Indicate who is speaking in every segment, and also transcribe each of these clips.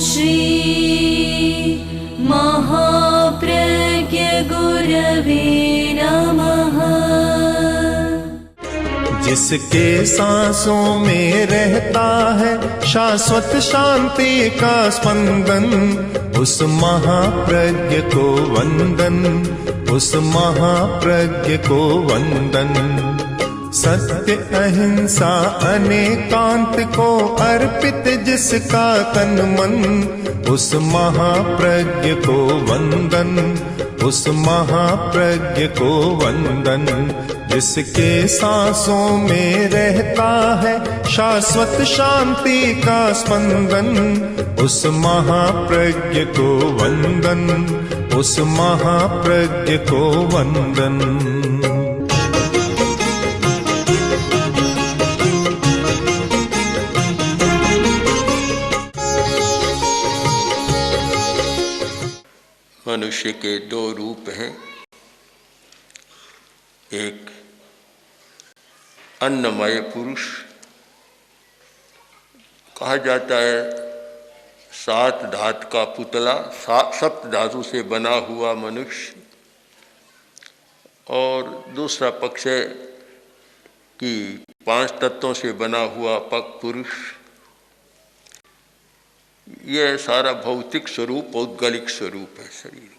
Speaker 1: श्री महाप्रज्ञ गुरवे नमः।
Speaker 2: जिसके सांसों में रहता है शाश्वत शांति का स्पंदन, उस महाप्रज्ञ को वंदन, उस महाप्रज्ञ को वंदन। सत्य अहिंसा अनेकांत को अर्पित जिसका तन मन, उस महाप्रज्ञ को वंदन, उस महाप्रज्ञ को वंदन। जिसके सांसों में रहता है शाश्वत शांति का स्पंदन, उस महाप्रज्ञ को वंदन, उस महाप्रज्ञ को वंदन।
Speaker 3: मनुष्य के दो रूप हैं, एक अन्नमय पुरुष कहा जाता है, 7 धातु का पुतला, 7 धातु से बना हुआ मनुष्य, और दूसरा पक्ष है कि 5 तत्वों से बना हुआ पक पुरुष। यह सारा भौतिक स्वरूप पौद्गलिक स्वरूप है शरीर।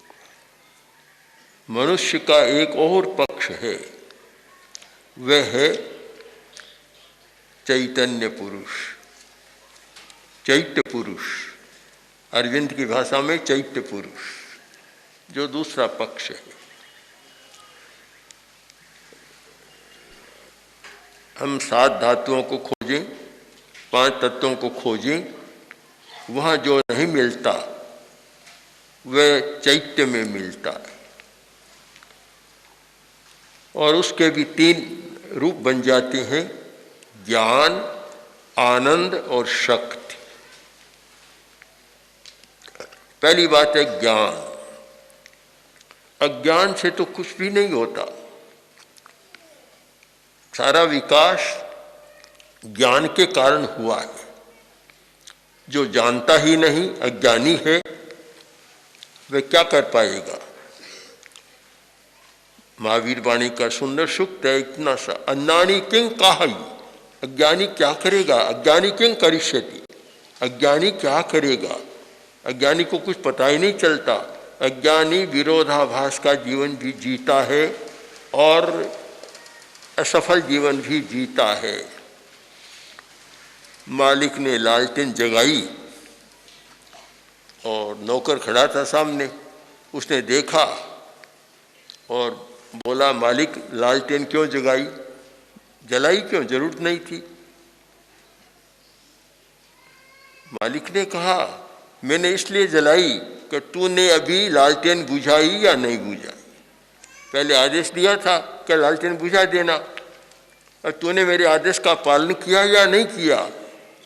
Speaker 3: मनुष्य का एक और पक्ष है, वह है चैतन्य पुरुष, चैत्य पुरुष, अरविंद की भाषा में चैत्य पुरुष, जो दूसरा पक्ष है। हम 7 धातुओं को खोजें, 5 तत्वों को खोजें, वहाँ जो नहीं मिलता वह चैत्य में मिलता है। और उसके भी 3 रूप बन जाते हैं, ज्ञान, आनंद और शक्ति। पहली बात है ज्ञान। अज्ञान से तो कुछ भी नहीं होता। सारा विकास ज्ञान के कारण हुआ है। जो जानता ही नहीं, अज्ञानी है, वह क्या कर पाएगा। महावीर वाणी का सुंदर सूक्त है इतना सा, अन्नानी किं काहि, अज्ञानी क्या करेगा, अज्ञानी किं करिष्यति, अज्ञानी क्या करेगा। अज्ञानी को कुछ पता ही नहीं चलता। अज्ञानी विरोधाभास का जीवन भी जीता है और असफल जीवन भी जीता है। मालिक ने लालटेन जगाई और नौकर खड़ा था सामने, उसने देखा और बोला, मालिक लालटेन क्यों जगाई, जलाई क्यों, जरूरत नहीं थी। मालिक ने कहा, मैंने इसलिए जलाई कि तूने अभी लालटेन बुझाई या नहीं बुझाई। पहले आदेश दिया था कि लालटेन बुझा देना, और तूने मेरे आदेश का पालन किया या नहीं किया।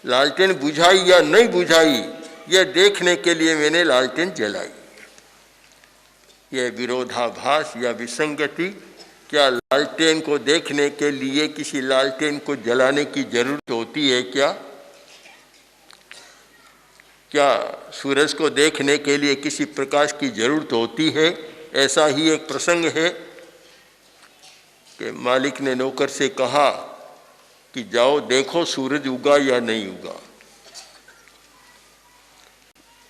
Speaker 3: लालटेन बुझाई या नहीं बुझाई, यह देखने के लिए मैंने लालटेन जलाई। यह विरोधाभास या विसंगति, क्या लालटेन को देखने के लिए किसी लालटेन को जलाने की जरूरत होती है क्या? क्या सूरज को देखने के लिए किसी प्रकाश की जरूरत होती है? ऐसा ही एक प्रसंग है कि मालिक ने नौकर से कहा कि जाओ देखो सूरज उगा या नहीं उगा।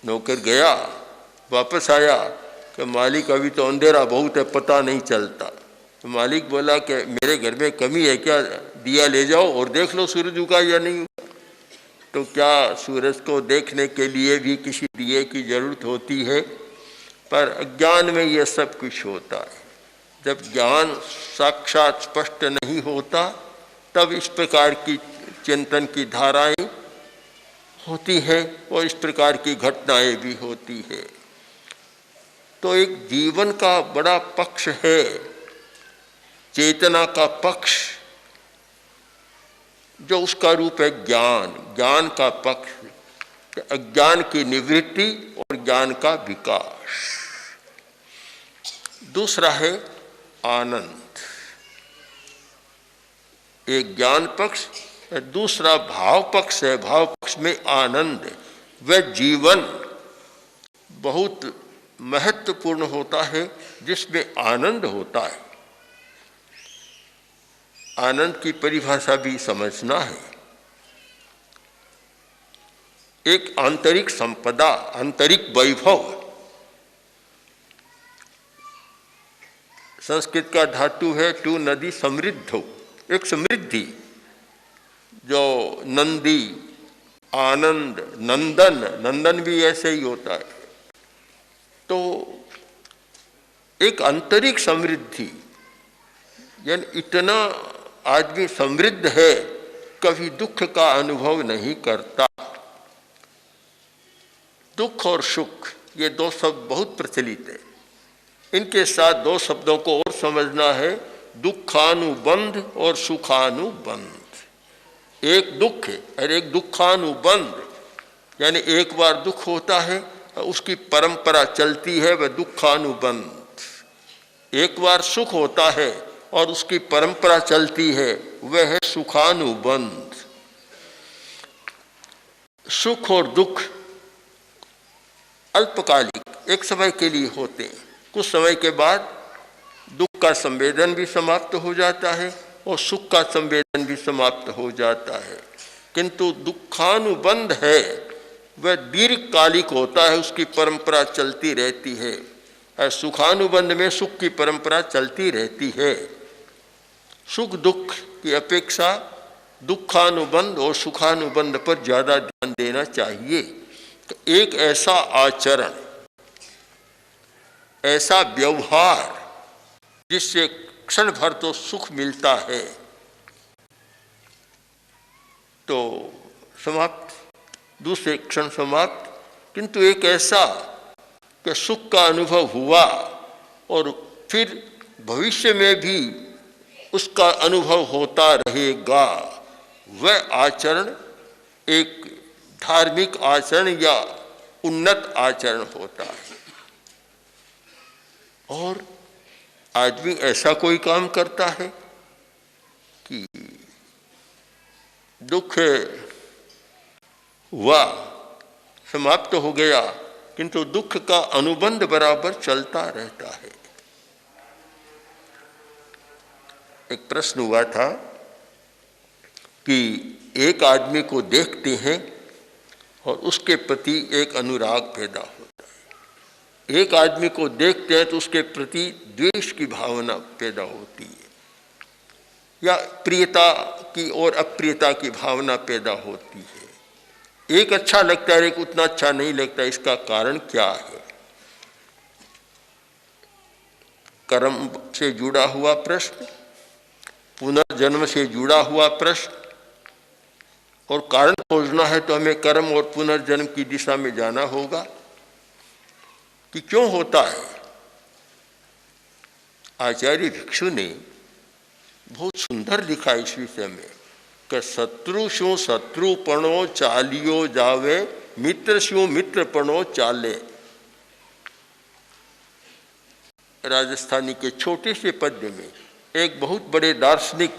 Speaker 3: नौकर गया, वापस आया कि मालिक अभी तो अंधेरा बहुत है, पता नहीं चलता। तो मालिक बोला कि मेरे घर में कमी है क्या, दिया ले जाओ और देख लो सूरज उगा या नहीं उगा। तो क्या सूरज को देखने के लिए भी किसी दिए की जरूरत होती है? पर अज्ञान में यह सब कुछ होता है। जब ज्ञान साक्षात स्पष्ट नहीं होता, तब इस प्रकार की चिंतन की धाराएं होती हैं और इस प्रकार की घटनाएं भी होती है। तो एक जीवन का बड़ा पक्ष है, चेतना का पक्ष, जो उसका रूप है ज्ञान। ज्ञान का पक्ष अज्ञान की निवृत्ति और ज्ञान का विकास। दूसरा है आनंद। एक ज्ञान पक्ष, दूसरा भाव पक्ष है। भाव पक्ष में आनंद, वह जीवन बहुत महत्वपूर्ण होता है जिसमें आनंद होता है। आनंद की परिभाषा भी समझना है। एक आंतरिक संपदा, आंतरिक वैभव। संस्कृत का धातु है टू नदी समृद्ध हो, एक समृद्धि जो नंदी, आनंद, नंदन, नंदन भी ऐसे ही होता है। तो एक आंतरिक समृद्धि, यानी इतना आदमी समृद्ध है कभी दुख का अनुभव नहीं करता। दुख और सुख ये दो शब्द बहुत प्रचलित है। इनके साथ दो शब्दों को और समझना है, दुखानुबंध और सुखानुबंध। एक दुख है और एक दुखानुबंध, यानी एक बार दुख होता है उसकी परंपरा चलती है, वह दुखानुबंध। एक बार सुख होता है और उसकी परंपरा चलती है, वह है सुखानुबंध। सुख और दुख अल्पकालिक, एक समय के लिए होते हैं। कुछ समय के बाद दुख का संवेदन भी समाप्त हो जाता है और सुख का संवेदन भी समाप्त हो जाता है। किंतु दुखानुबंध है वह दीर्घकालिक होता है, उसकी परंपरा चलती रहती है। और सुखानुबंध में सुख की परंपरा चलती रहती है। सुख दुख की अपेक्षा दुखानुबंध और सुखानुबंध पर ज़्यादा ध्यान देना चाहिए। तो एक ऐसा आचरण, ऐसा व्यवहार जिससे क्षण भर तो सुख मिलता है तो समाप्त, दूसरे क्षण समाप्त। किंतु एक ऐसा कि सुख का अनुभव हुआ और फिर भविष्य में भी उसका अनुभव होता रहेगा, वह आचरण एक धार्मिक आचरण या उन्नत आचरण होता है। और आदमी ऐसा कोई काम करता है कि दुख हुआ, समाप्त हो गया, किंतु दुख का अनुबंध बराबर चलता रहता है। एक प्रश्न हुआ था कि एक आदमी को देखते हैं और उसके प्रति एक अनुराग पैदा होता है। एक आदमी को देखते हैं तो उसके प्रति द्वेष की भावना पैदा होती है, या प्रियता की और अप्रियता की भावना पैदा होती है। एक अच्छा लगता है, एक उतना अच्छा नहीं लगता। इसका कारण क्या है? कर्म से जुड़ा हुआ प्रश्न, पुनर्जन्म से जुड़ा हुआ प्रश्न। और कारण खोजना है तो हमें कर्म और पुनर्जन्म की दिशा में जाना होगा कि क्यों होता है। आचार्य भिक्षु ने बहुत सुंदर लिखा इस विषय में कि शत्रु शू शत्रुपणो चालियो जावे, मित्र शू मित्रपणो चाले। राजस्थानी के छोटे से पद्य में एक बहुत बड़े दार्शनिक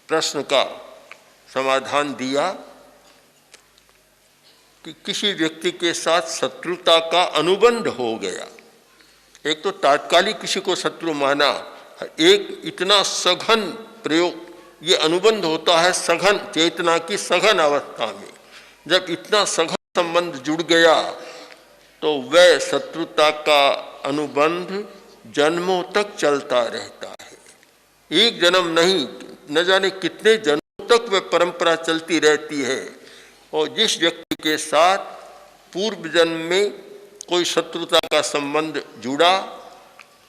Speaker 3: प्रश्न का समाधान दिया कि किसी व्यक्ति के साथ शत्रुता का अनुबंध हो गया। एक तो तात्कालिक किसी को शत्रु माना, एक इतना सघन प्रयोग, ये अनुबंध होता है सघन चेतना की सघन अवस्था में। जब इतना सघन संबंध जुड़ गया तो वह शत्रुता का अनुबंध जन्मों तक चलता रहता है। एक जन्म नहीं, न जाने कितने जन्मों तक वह परंपरा चलती रहती है। और जिस व्यक्ति के साथ पूर्व जन्म में कोई शत्रुता का संबंध जुड़ा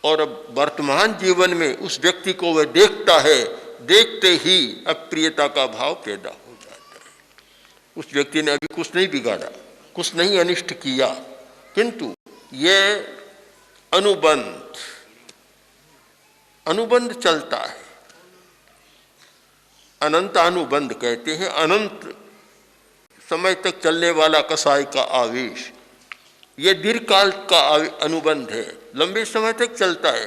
Speaker 3: और अब वर्तमान जीवन में उस व्यक्ति को वह देखता है, देखते ही अप्रियता का भाव पैदा हो जाता है। उस व्यक्ति ने अभी कुछ नहीं बिगाड़ा, कुछ नहीं अनिष्ट किया, किंतु यह अनुबंध चलता है। अनंत अनुबंध कहते हैं, अनंत समय तक चलने वाला कसाई का आवेश। यह दीर्घकाल का अनुबंध है, लंबे समय तक चलता है।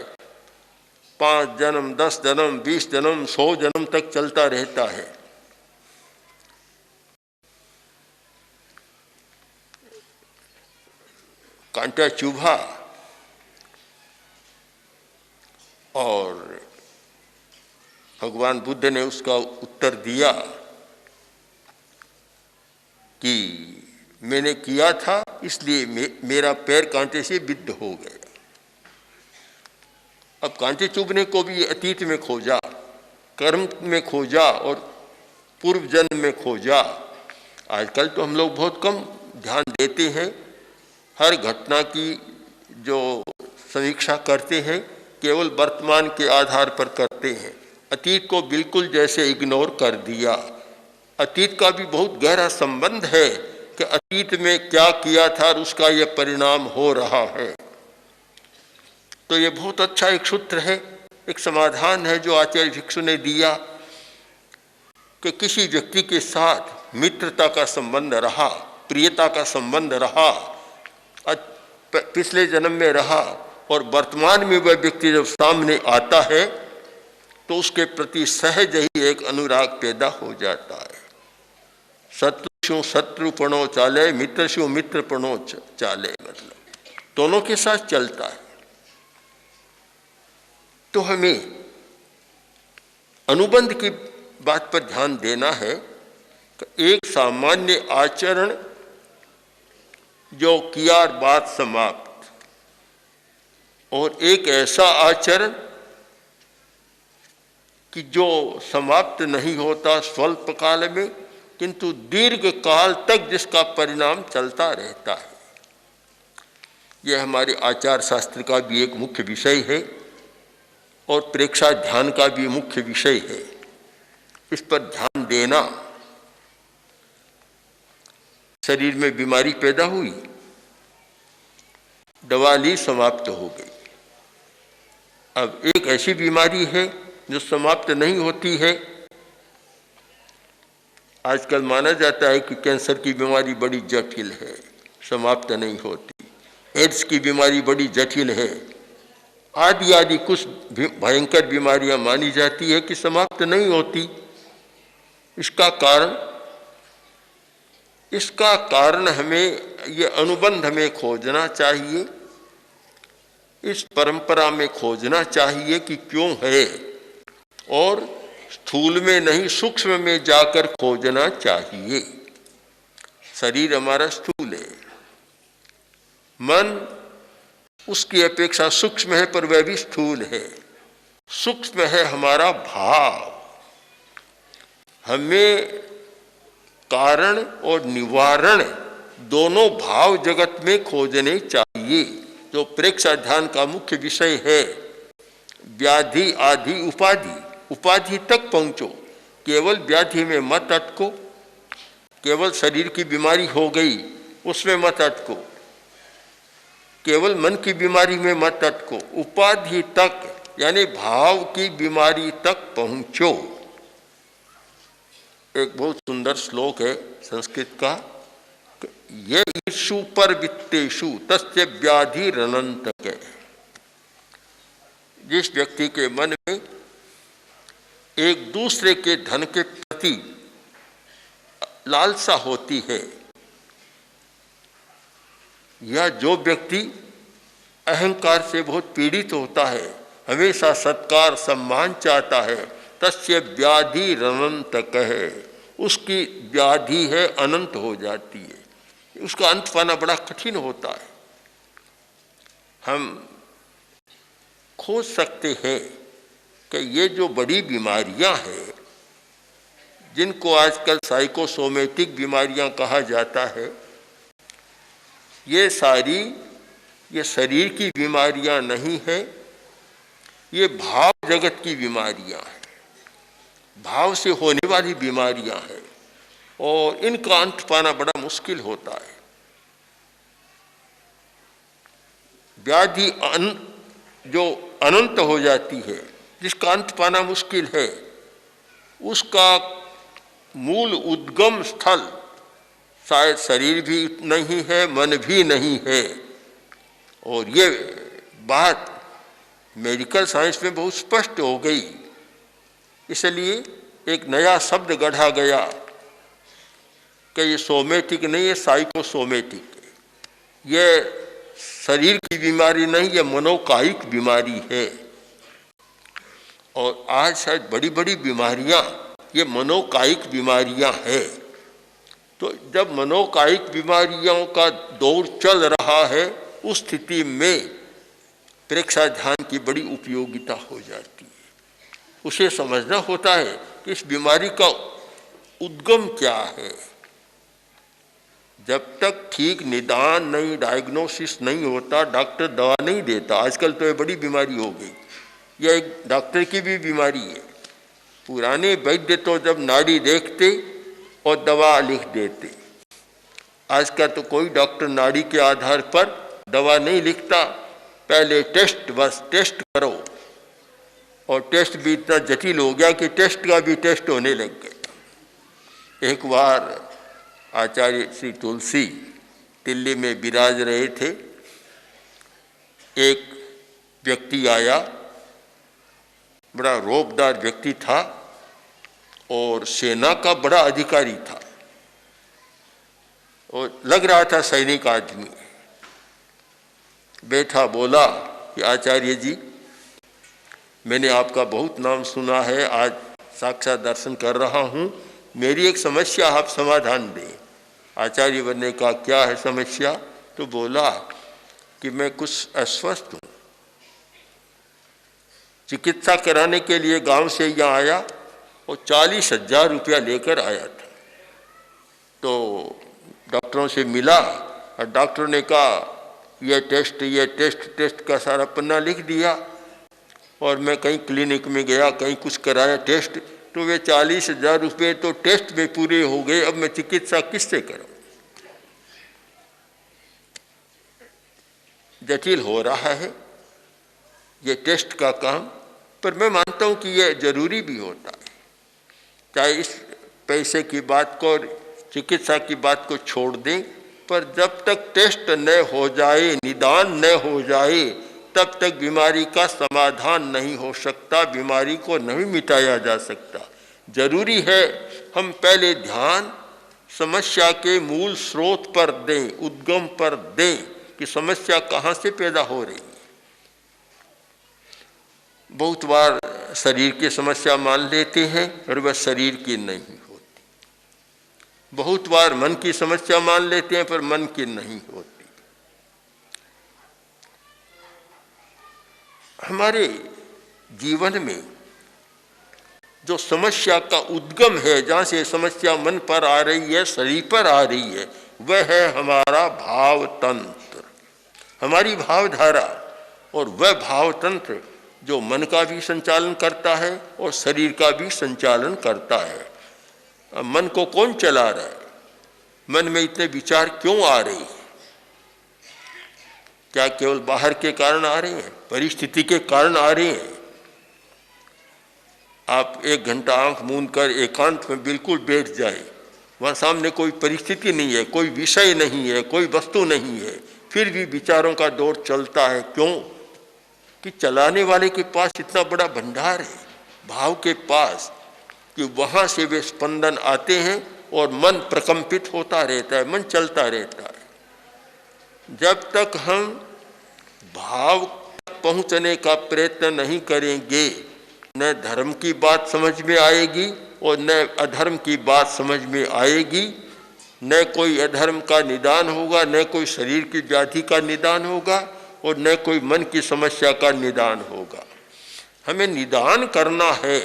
Speaker 3: 5 जन्म, 10 जन्म, 20 जन्म, 100 जन्म तक चलता रहता है। कांटा चुभा और भगवान बुद्ध ने उसका उत्तर दिया कि मैंने किया था इसलिए मेरा पैर कांटे से बिद्ध हो गया। अब कांटे चुभने को भी अतीत में खोजा, कर्म में खोजा और पूर्व जन्म में खोजा। आजकल तो हम लोग बहुत कम ध्यान देते हैं, हर घटना की जो समीक्षा करते हैं केवल वर्तमान के आधार पर करते हैं, अतीत को बिल्कुल जैसे इग्नोर कर दिया। अतीत का भी बहुत गहरा संबंध है कि अतीत में क्या किया था और उसका ये परिणाम हो रहा है। तो ये बहुत अच्छा एक सूत्र है, एक समाधान है जो आचार्य भिक्षु ने दिया कि किसी व्यक्ति के साथ मित्रता का संबंध रहा, प्रियता का संबंध रहा, पिछले जन्म में रहा और वर्तमान में वह व्यक्ति जब सामने आता है तो उसके प्रति सहज ही एक अनुराग पैदा हो जाता है। शत्रुषु शत्रुपणो चाले, मित्रषु मित्रपणो चाले, मतलब दोनों के साथ चलता है। तो हमें अनुबंध की बात पर ध्यान देना है कि एक सामान्य आचरण जो किया बात समाप्त, और एक ऐसा आचरण कि जो समाप्त नहीं होता स्वल्प काल में किंतु दीर्घ काल तक जिसका परिणाम चलता रहता है। यह हमारे आचार शास्त्र का भी एक मुख्य विषय है और प्रेक्षा ध्यान का भी मुख्य विषय है। इस पर ध्यान देना। शरीर में बीमारी पैदा हुई, दवा ली, समाप्त हो गई। अब एक ऐसी बीमारी है जो समाप्त नहीं होती है। आजकल माना जाता है कि कैंसर की बीमारी बड़ी जटिल है, समाप्त नहीं होती। एड्स की बीमारी बड़ी जटिल है, आदि आदि कुछ भयंकर बीमारियां मानी जाती है कि समाप्त नहीं होती। इसका कारण हमें ये अनुबंध हमें खोजना चाहिए, इस परंपरा में खोजना चाहिए कि क्यों है, और स्थूल में नहीं सूक्ष्म में जाकर खोजना चाहिए। शरीर हमारा स्थूल है, मन उसकी अपेक्षा सूक्ष्म है पर वह भी स्थूल है। सूक्ष्म है हमारा भाव। हमें कारण और निवारण दोनों भाव जगत में खोजने चाहिए, जो प्रेक्षा ध्यान का मुख्य विषय है। व्याधि आदि उपाधि, उपाधि तक पहुंचो, केवल व्याधि में मत अटको, केवल शरीर की बीमारी हो गई उसमें मत अटको, केवल मन की बीमारी में मत अटको, उपाधि तक यानी भाव की बीमारी तक पहुंचो। एक बहुत सुंदर श्लोक है संस्कृत का, ये ईर्षु पर वित्तेषु तस्य व्याधि रनंतक। जिस व्यक्ति के मन में एक दूसरे के धन के प्रति लालसा होती है, या जो व्यक्ति अहंकार से बहुत पीड़ित होता है, हमेशा सत्कार सम्मान चाहता है, तस्य व्याधि रनंतक है, उसकी व्याधि है अनंत हो जाती है, उसका अंत पाना बड़ा कठिन होता है। हम खोज सकते हैं कि ये जो बड़ी बीमारियां हैं, जिनको आजकल साइकोसोमेटिक बीमारियां कहा जाता है, ये सारी ये शरीर की बीमारियां नहीं है, ये भाव जगत की बीमारियां हैं, भाव से होने वाली बीमारियां हैं, और इनका अंत पाना बड़ा मुश्किल होता है। व्याधि जो अनंत हो जाती है, जिसका अंत पाना मुश्किल है, उसका मूल उद्गम स्थल शायद शरीर भी नहीं है, मन भी नहीं है। और ये बात मेडिकल साइंस में बहुत स्पष्ट हो गई। इसलिए एक नया शब्द गढ़ा गया कि ये सोमेटिक नहीं है, साइकोसोमेटिक है। ये शरीर की बीमारी नहीं, ये मनोकायिक बीमारी है। और आज शायद बड़ी बड़ी बीमारियां ये मनोकायिक बीमारियां हैं। तो जब मनोकायिक बीमारियों का दौर चल रहा है, उस स्थिति में प्रेक्षा ध्यान की बड़ी उपयोगिता हो जाती है। उसे समझना होता है कि इस बीमारी का उद्गम क्या है। जब तक ठीक निदान नहीं, डायग्नोसिस नहीं होता, डॉक्टर दवा नहीं देता। आजकल तो ये बड़ी बीमारी हो गई, यह एक डॉक्टर की भी बीमारी है। पुराने वैद्य तो जब नाड़ी देखते और दवा लिख देते, आज का तो कोई डॉक्टर नाड़ी के आधार पर दवा नहीं लिखता। पहले टेस्ट, बस टेस्ट करो, और टेस्ट भी इतना जटिल हो गया कि टेस्ट का भी टेस्ट होने लग गया। एक बार आचार्य श्री तुलसी दिल्ली में विराज रहे थे। एक व्यक्ति आया, बड़ा रौबदार व्यक्ति था और सेना का बड़ा अधिकारी था, और लग रहा था सैनिक आदमी। बैठा, बोला कि आचार्य जी, मैंने आपका बहुत नाम सुना है, आज साक्षात दर्शन कर रहा हूँ, मेरी एक समस्या आप समाधान दें। आचार्य ने कहा, क्या है समस्या? तो बोला कि मैं कुछ अस्वस्थ हूँ, चिकित्सा कराने के लिए गांव से यहाँ आया और 40,000 रुपया लेकर आया था। तो डॉक्टरों से मिला और डॉक्टर ने कहा ये टेस्ट का सारा पन्ना लिख दिया। और मैं कहीं क्लिनिक में गया, कहीं कुछ कराया टेस्ट, तो वे 40,000 रुपये तो टेस्ट में पूरे हो गए। अब मैं चिकित्सा किससे करूं? जटिल हो रहा है ये टेस्ट का काम, पर मैं मानता हूं कि ये जरूरी भी होता है। चाहे इस पैसे की बात को, चिकित्सा की बात को छोड़ दें, पर जब तक टेस्ट न हो जाए, निदान न हो जाए, तब तक बीमारी का समाधान नहीं हो सकता, बीमारी को नहीं मिटाया जा सकता। जरूरी है हम पहले ध्यान समस्या के मूल स्रोत पर दें, उद्गम पर दें कि समस्या कहाँ से पैदा हो रही है। बहुत बार शरीर की समस्या मान लेते हैं और वह शरीर की नहीं होती। बहुत बार मन की समस्या मान लेते हैं पर मन की नहीं होती। हमारे जीवन में जो समस्या का उद्गम है, जहाँ से समस्या मन पर आ रही है, शरीर पर आ रही है, वह है हमारा भाव तंत्र, हमारी भावधारा। और वह भाव तंत्र जो मन का भी संचालन करता है और शरीर का भी संचालन करता है। मन को कौन चला रहा है? मन में इतने विचार क्यों आ रहे हैं? क्या केवल बाहर के कारण आ रहे हैं? परिस्थिति के कारण आ रहे हैं? आप 1 घंटा आंख मूंद कर एकांत में बिल्कुल बैठ जाए, वहाँ सामने कोई परिस्थिति नहीं है, कोई विषय नहीं है, कोई वस्तु नहीं है, फिर भी विचारों का दौर चलता है। क्यों? कि चलाने वाले के पास इतना बड़ा भंडार है भाव के पास, कि वहाँ से वे स्पंदन आते हैं और मन प्रकंपित होता रहता है, मन चलता रहता है। जब तक हम भाव तक पहुँचने का प्रयत्न नहीं करेंगे, न धर्म की बात समझ में आएगी और न अधर्म की बात समझ में आएगी। न कोई अधर्म का निदान होगा, न कोई शरीर की व्याधि का निदान होगा, और न कोई मन की समस्या का निदान होगा। हमें निदान करना है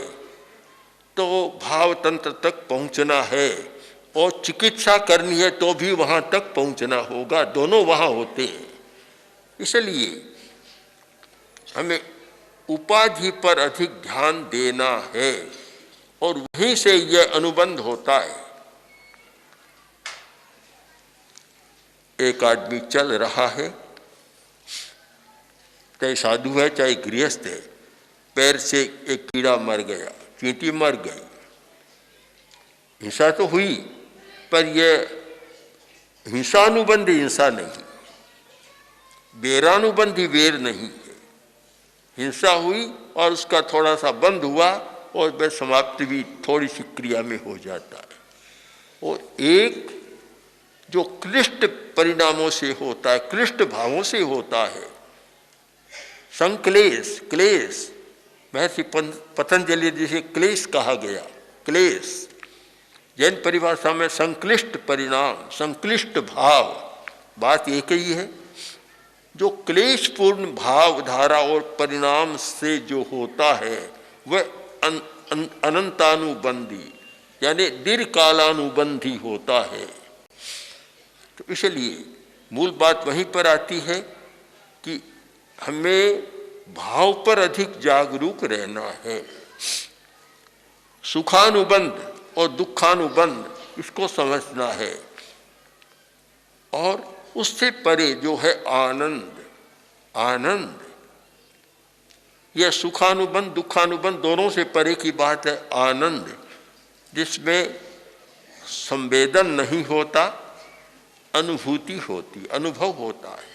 Speaker 3: तो भाव तंत्र तक पहुंचना है, और चिकित्सा करनी है तो भी वहां तक पहुंचना होगा। दोनों वहां होते हैं। इसलिए हमें उपाधि पर अधिक ध्यान देना है, और वहीं से यह अनुबंध होता है। एक आदमी चल रहा है, चाहे साधु है चाहे गृहस्थ है, पैर से एक कीड़ा मर गया, चींटी मर गई। हिंसा तो हुई, पर यह हिंसानुबंधी हिंसा नहीं, वेरानुबंधी वेर नहीं है। हिंसा हुई और उसका थोड़ा सा बंद हुआ और वह समाप्ति भी थोड़ी सी क्रिया में हो जाता है। और एक जो क्लिष्ट परिणामों से होता है, क्लिष्ट भावों से होता है। संक्लेश, क्लेश, महर्षि पतंजलि जी से क्लेश कहा गया। क्लेश जैन परिभाषा में संक्लिष्ट परिणाम, संक्लिष्ट भाव, बात एक ही है। जो क्लेशपूर्ण भाव धारा और परिणाम से जो होता है वह अनंतानुबंधी यानी दीर्घकालानुबंधी होता है। तो इसलिए मूल बात वहीं पर आती है कि हमें भाव पर अधिक जागरूक रहना है। सुखानुबंध और दुखानुबंध इसको समझना है, और उससे परे जो है आनंद, आनंद यह सुखानुबंध दुखानुबंध दोनों से परे की बात है। आनंद जिसमें संवेदन नहीं होता, अनुभूति होती, अनुभव होता है,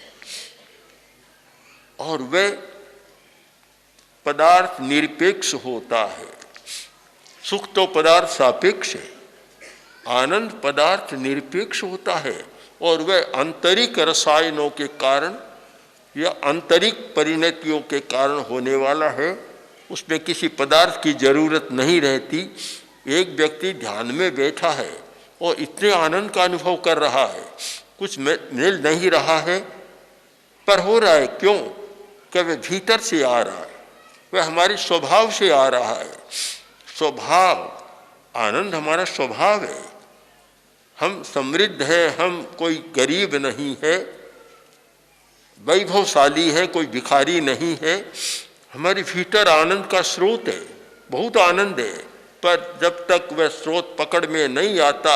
Speaker 3: और वह पदार्थ निरपेक्ष होता है। सुख तो पदार्थ सापेक्ष है, आनंद पदार्थ निरपेक्ष होता है, और वह आंतरिक रसायनों के कारण या आंतरिक परिणतियों के कारण होने वाला है। उसमें किसी पदार्थ की जरूरत नहीं रहती। एक व्यक्ति ध्यान में बैठा है और इतने आनंद का अनुभव कर रहा है, कुछ मिल नहीं रहा है, पर हो रहा है। क्यों? कि वह भीतर से आ रहा है, वह हमारे स्वभाव से आ रहा है। स्वभाव, आनंद हमारा स्वभाव है। हम समृद्ध हैं, हम कोई गरीब नहीं है, वैभवशाली है, कोई भिखारी नहीं है। हमारे भीतर आनंद का स्रोत है, बहुत आनंद है, पर जब तक वह स्रोत पकड़ में नहीं आता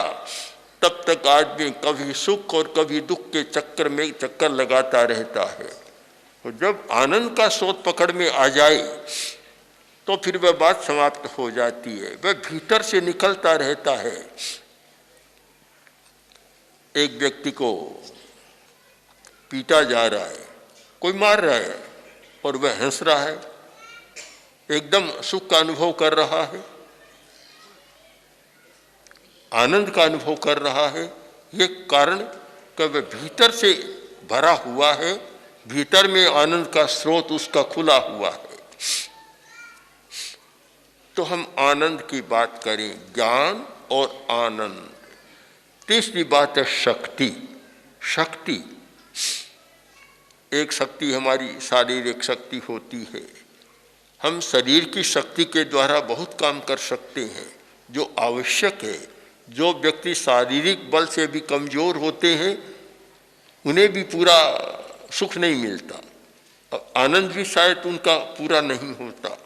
Speaker 3: तब तक आदमी कभी सुख और कभी दुख के चक्कर में चक्कर लगाता रहता है। और जब आनंद का स्रोत पकड़ में आ जाए तो फिर वह बात समाप्त हो जाती है, वह भीतर से निकलता रहता है। एक व्यक्ति को पीटा जा रहा है, कोई मार रहा है, और वह हंस रहा है, एकदम सुख का अनुभव कर रहा है, आनंद का अनुभव कर रहा है। ये कारण कि वह भीतर से भरा हुआ है, भीतर में आनंद का स्रोत उसका खुला हुआ है। तो हम आनंद की बात करें, ज्ञान और आनंद। तीसरी बात है शक्ति। शक्ति, एक शक्ति हमारी शारीरिक शक्ति होती है। हम शरीर की शक्ति के द्वारा बहुत काम कर सकते हैं जो आवश्यक है। जो व्यक्ति शारीरिक बल से भी कमजोर होते हैं उन्हें भी पूरा सुख नहीं मिलता, और आनंद भी शायद उनका पूरा नहीं होता।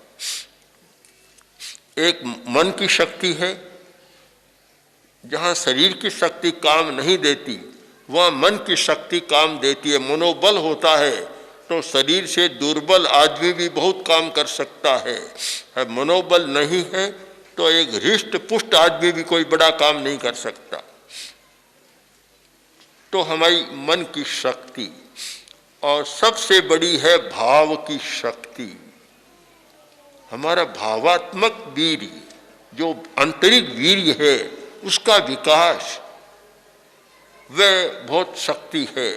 Speaker 3: एक मन की शक्ति है, जहाँ शरीर की शक्ति काम नहीं देती वहाँ मन की शक्ति काम देती है। मनोबल होता है तो शरीर से दुर्बल आदमी भी बहुत काम कर सकता है। मनोबल नहीं है तो एक हृष्ट पुष्ट आदमी भी कोई बड़ा काम नहीं कर सकता। तो हमारी मन की शक्ति, और सबसे बड़ी है भाव की शक्ति। हमारा भावात्मक वीर्य, जो आंतरिक वीर्य है, उसका विकास, वह बहुत शक्ति है।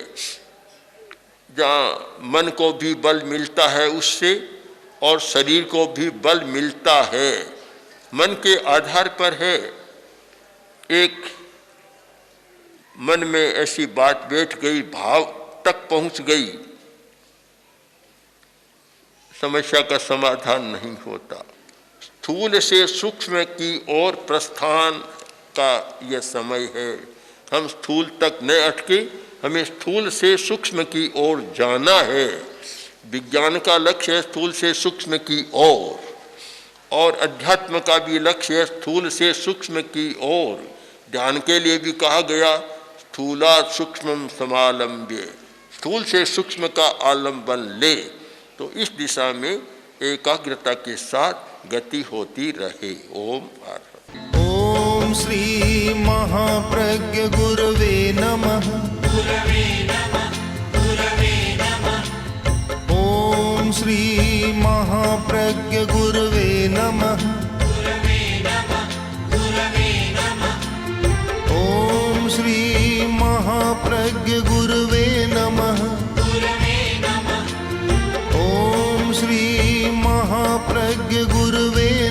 Speaker 3: जहाँ मन को भी बल मिलता है उससे, और शरीर को भी बल मिलता है। मन के आधार पर है। एक मन में ऐसी बात बैठ गई, भाव तक पहुंच गई, समस्या का समाधान नहीं होता। स्थूल से सूक्ष्म की ओर प्रस्थान का यह समय है। हम स्थूल तक न अटके, हमें स्थूल से सूक्ष्म की ओर जाना है। विज्ञान का लक्ष्य है स्थूल से सूक्ष्म की ओर, और अध्यात्म का भी लक्ष्य है स्थूल से सूक्ष्म की ओर। ध्यान के लिए भी कहा गया स्थूलात् सूक्ष्मं समालम्ब्य, स्थूल से सूक्ष्म का आलम्बन ले। तो इस दिशा में एकाग्रता के साथ गति होती रहे। ओम आर।
Speaker 2: ओम श्री महाप्रज्ञ गुरवे नमः। ओम श्री महाप्रज्ञ गुरवे नमः। ओम श्री महा महाप्रज्ञ गुरवे नमः। ॐ श्री महाप्रज्ञ गुरवे